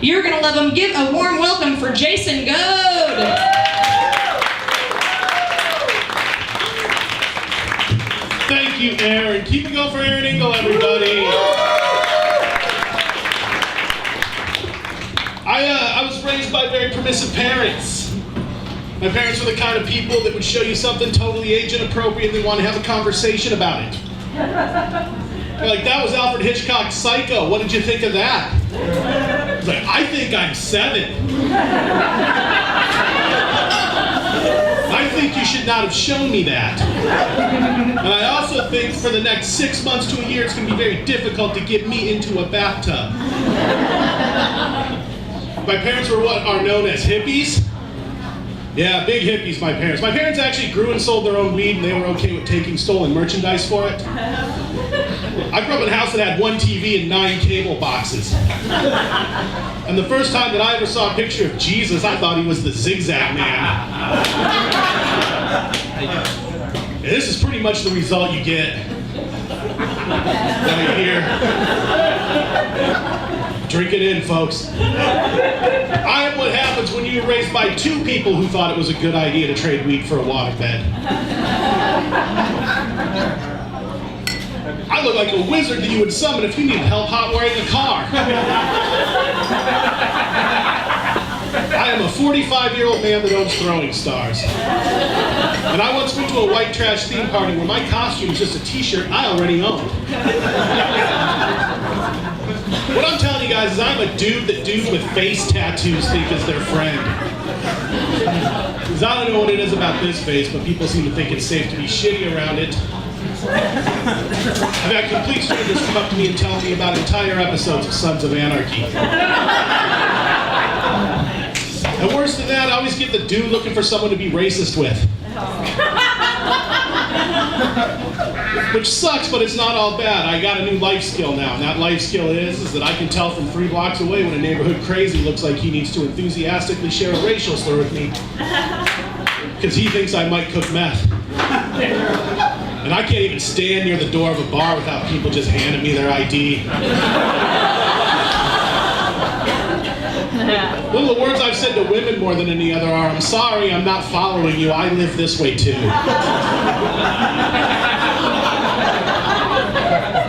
You're gonna love him. Give a warm welcome for Jason Goad. Thank you, Aaron. Keep it going for Aaron Engel, everybody. I was raised by very permissive parents. My parents were the kind of people that would show you something totally age inappropriate and they want to have a conversation about it. They're like, that was Alfred Hitchcock's Psycho. What did you think of that? I was like, I think I'm 7. I think you should not have shown me that. And I also think for the next 6 months to a year, it's going to be very difficult to get me into a bathtub. My parents were what are known as hippies. Yeah, big hippies, my parents. My parents actually grew and sold their own weed, and they were okay with taking stolen merchandise for it. I grew up in a house that had 1 TV and 9 cable boxes. And the first time that I ever saw a picture of Jesus, I thought he was the Zigzag Man. And this is pretty much the result you get right here. Drink it in, folks. I am what happens when you're raised by 2 people who thought it was a good idea to trade weed for a waterbed. I look like a wizard that you would summon if you needed help hot wiring a car. I am a 45-year-old man that owns throwing stars. And I once went to a white trash theme party where my costume was just a t-shirt I already owned. What I'm telling you guys is I'm a dude that dudes with face tattoos think is their friend. Because I don't know what it is about this face, but people seem to think it's safe to be shitty around it. I've had complete strangers come up to me and tell me about entire episodes of Sons of Anarchy. And worse than that, I always get the dude looking for someone to be racist with. Which sucks, but it's not all bad. I got a new life skill now, and that life skill is that I can tell from 3 blocks away when a neighborhood crazy looks like he needs to enthusiastically share a racial slur with me. Because he thinks I might cook meth. And I can't even stand near the door of a bar without people just handing me their ID. One of the words I've said to women more than any other are, I'm sorry, I'm not following you, I live this way too.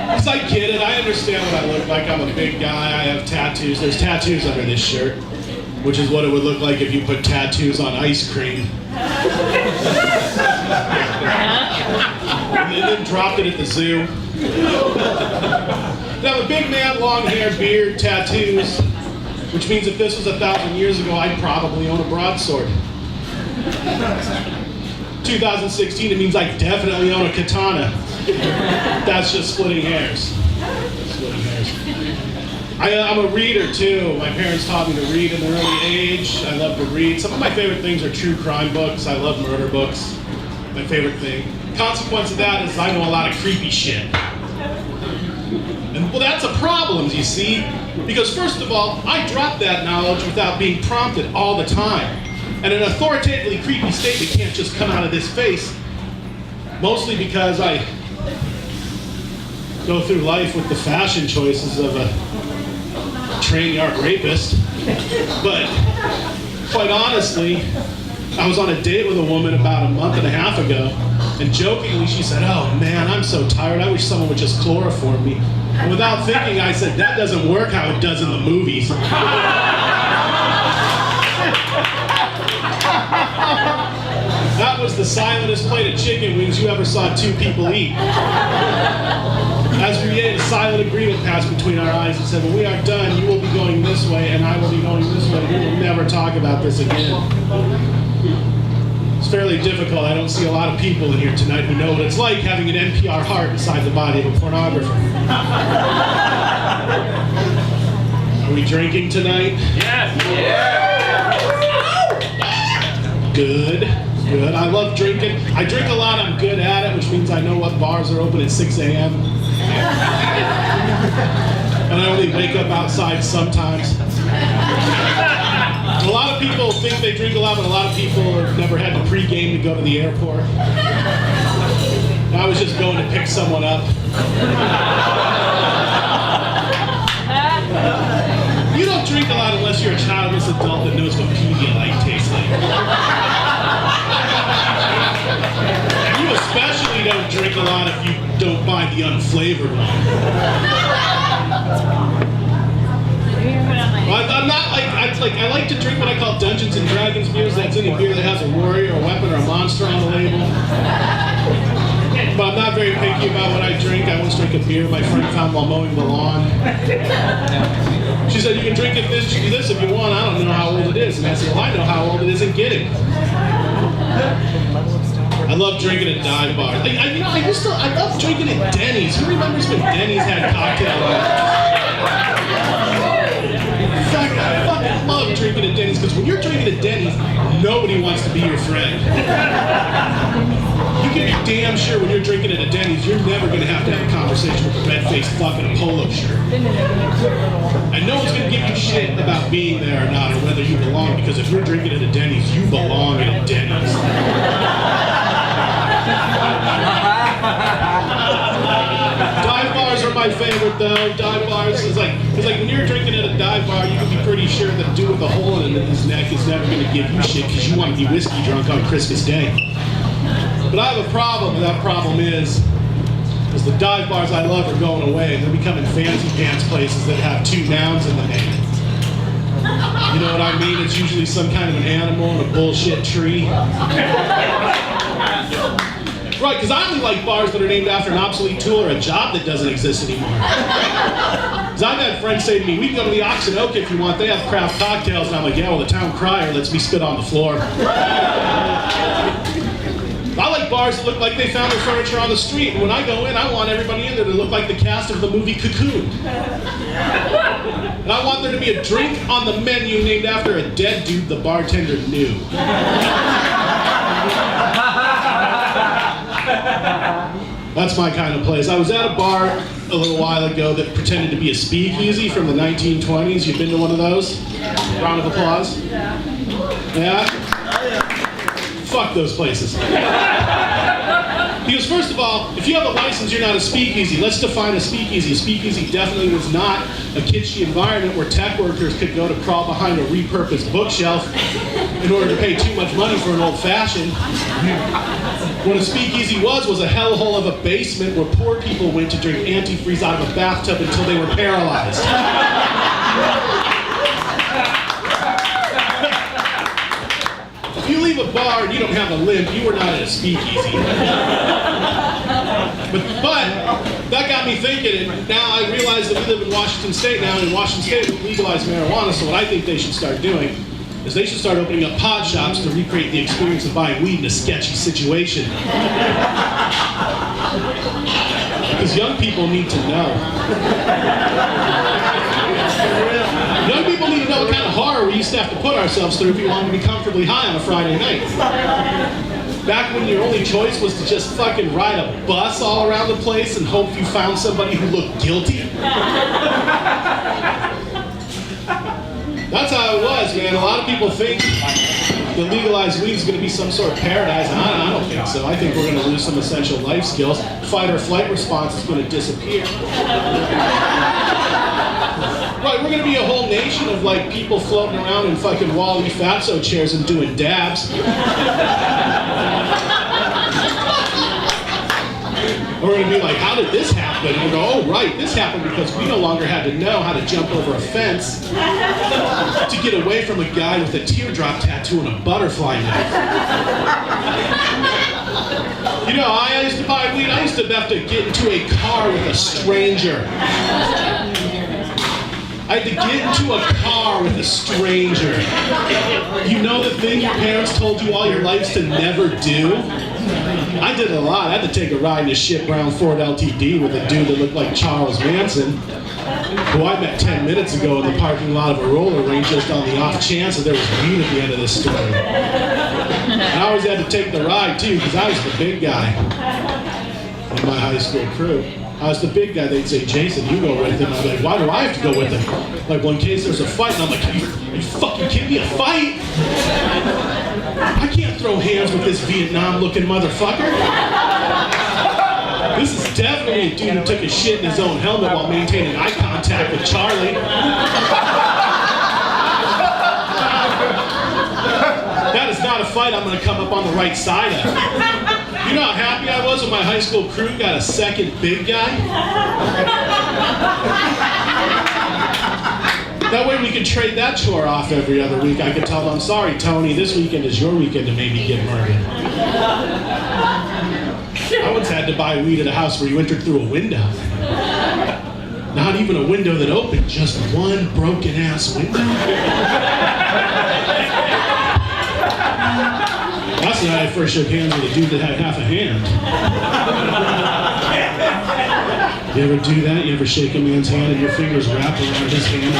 Because I get it, I understand what I look like, I'm a big guy, I have tattoos, there's tattoos under this shirt, which is what it would look like if you put tattoos on ice cream. And then dropped it at the zoo. Now I'm a big man, long hair, beard, tattoos, which means if this was 1,000 years ago, I'd probably own a broadsword. 2016, it means I definitely own a katana. That's just splitting hairs. Splitting hairs. I'm a reader too. My parents taught me to read at an early age. I love to read. Some of my favorite things are true crime books. I love murder books. My favorite thing. Consequence of that is I know a lot of creepy shit. And well, that's a problem, you see, because first of all, I drop that knowledge without being prompted all the time. And an authoritatively creepy statement can't just come out of this face, mostly because I go through life with the fashion choices of a train yard rapist. But quite honestly, I was on a date with a woman about a month and a half ago, and jokingly she said, "Oh man, I'm so tired, I wish someone would just chloroform me." And without thinking, I said, "That doesn't work how it does in the movies." That was the silentest plate of chicken wings you ever saw 2 people eat. As we ate, a silent agreement passed between our eyes and said, "When we are done, you will be going this way and I will be going this way. We will never talk about this again." It's fairly difficult. I don't see a lot of people in here tonight who know what it's like having an NPR heart inside the body of a pornographer. Are we drinking tonight? Yes. Yeah. Good. Good. I love drinking. I drink a lot. I'm good at it, which means I know what bars are open at 6 a.m. And I only wake up outside sometimes. A lot of people think they drink a lot, but a lot of people have never had to pregame to go to the airport. I was just going to pick someone up. You don't drink a lot unless you're a childless adult that knows what Pedialyte tastes like. You especially don't drink a lot if you don't buy the unflavored one. I'm not I like to drink what I call Dungeons and Dragons beers. That's any beer that has a warrior, a weapon, or a monster on the label. But I'm not very picky about what I drink. I once drank a beer my friend found while mowing the lawn. She said, you can drink this if you want. I don't know how old it is. And I said, well, I know how old it is and get it. I love drinking at dive bars. I love drinking at Denny's. Who remembers when Denny's had cocktail hours? In fact, I fucking love drinking at Denny's because when you're drinking at Denny's, nobody wants to be your friend. You can be damn sure when you're drinking at a Denny's, you're never going to have a conversation with a red-faced fuck in a polo shirt. And no one's going to give you shit about being there or not, or whether you belong, because if you're drinking at a Denny's, you belong at a Denny's. Dive bars are my favorite, though. Dive bars is like when you're drinking at a dive bar, you can be pretty sure that a dude with a hole in his neck is never going to give you shit because you want to be whiskey drunk on Christmas Day. But I have a problem, and that problem is the dive bars I love are going away, and they're becoming fancy pants places that have two nouns in the name. You know what I mean? It's usually some kind of an animal and a bullshit tree. Right, because I only like bars that are named after an obsolete tool or a job that doesn't exist anymore. Because I've had friends say to me, we can go to the Ox and Oak if you want, they have craft cocktails, and I'm like, yeah, well, the town crier lets me spit on the floor. I like bars that look like they found their furniture on the street, and when I go in, I want everybody in there to look like the cast of the movie Cocoon. And I want there to be a drink on the menu named after a dead dude the bartender knew. That's my kind of place. I was at a bar a little while ago that pretended to be a speakeasy from the 1920s. You've been to one of those? Round of applause. Yeah? Fuck those places. Because first of all, if you have a license, you're not a speakeasy. Let's define a speakeasy. A speakeasy definitely was not a kitschy environment where tech workers could go to crawl behind a repurposed bookshelf in order to pay too much money for an old-fashioned. What a speakeasy was a hellhole of a basement where poor people went to drink antifreeze out of a bathtub until they were paralyzed. If you leave a bar and you don't have a limp, you were not at a speakeasy. But that got me thinking, and now I realize that we live in Washington State now, and in Washington State we legalized marijuana, so what I think they should start doing is they should start opening up pot shops to recreate the experience of buying weed in a sketchy situation. Because young people need to know. Young people need to know what kind of horror we used to have to put ourselves through if we wanted to be comfortably high on a Friday night. Back when your only choice was to just fucking ride a bus all around the place and hope you found somebody who looked guilty. That's how it was, man. A lot of people think that legalized weed is going to be some sort of paradise, and I don't think so. I think we're going to lose some essential life skills. Fight or flight response is going to disappear. Right, we're going to be a whole nation of, like, people floating around in fucking Wall-E fatso chairs and doing dabs. We're going to be like, how did this happen? And we'll go, oh, right, this happened because we no longer had to know how to jump over a fence to get away from a guy with a teardrop tattoo and a butterfly knife. You know, I used to buy weed. I used to have to get into a car with a stranger. I had to get into a car with a stranger. You know the thing your parents told you all your lives to never do? I did a lot. I had to take a ride in a shit brown Ford LTD with a dude that looked like Charles Manson, who I met 10 minutes ago in the parking lot of a roller rink just on the off chance that there was weed at the end of this story. And I always had to take the ride too, because I was the big guy in my high school crew. I was the big guy. They'd say, Jason, you go with him. I'd be like, why do I have to go with him? Like, well, in case there's a fight. And I'm like, are you fucking kidding me? A fight? I can't throw hands with this Vietnam-looking motherfucker. This is definitely a dude who took a shit in his own helmet while maintaining eye contact with Charlie. got a fight I'm gonna come up on the right side of. You know how happy I was when my high school crew got a second big guy? That way we could trade that chore off every other week. I could tell them, I'm sorry, Tony, this weekend is your weekend to maybe get murdered. I once had to buy weed at a house where you entered through a window. Not even a window that opened, just one broken ass window. That's the night I first shook hands with a dude that had half a hand. You ever do that? You ever shake a man's hand and your fingers wrap around his hand?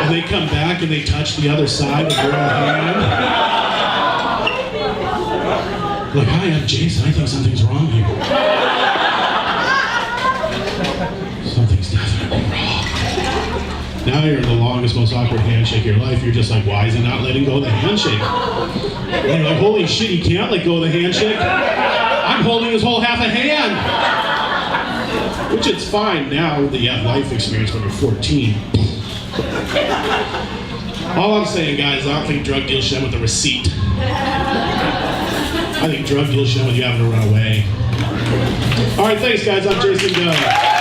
And they come back and they touch the other side of their own hand? Like, hi, I'm Jason. I think something's wrong here. Something's definitely wrong. Now you're in the longest, most awkward handshake of your life. You're just like, why is he not letting go of the handshake? And you're like, holy shit, he can't let go of the handshake? I'm holding his whole half a hand. Which it's fine now that you have life experience when you're 14. All I'm saying, guys, I don't think drug deals should end with a receipt. I think drug deals should end with you having to run away. All right, thanks, guys. I'm Jason Goad.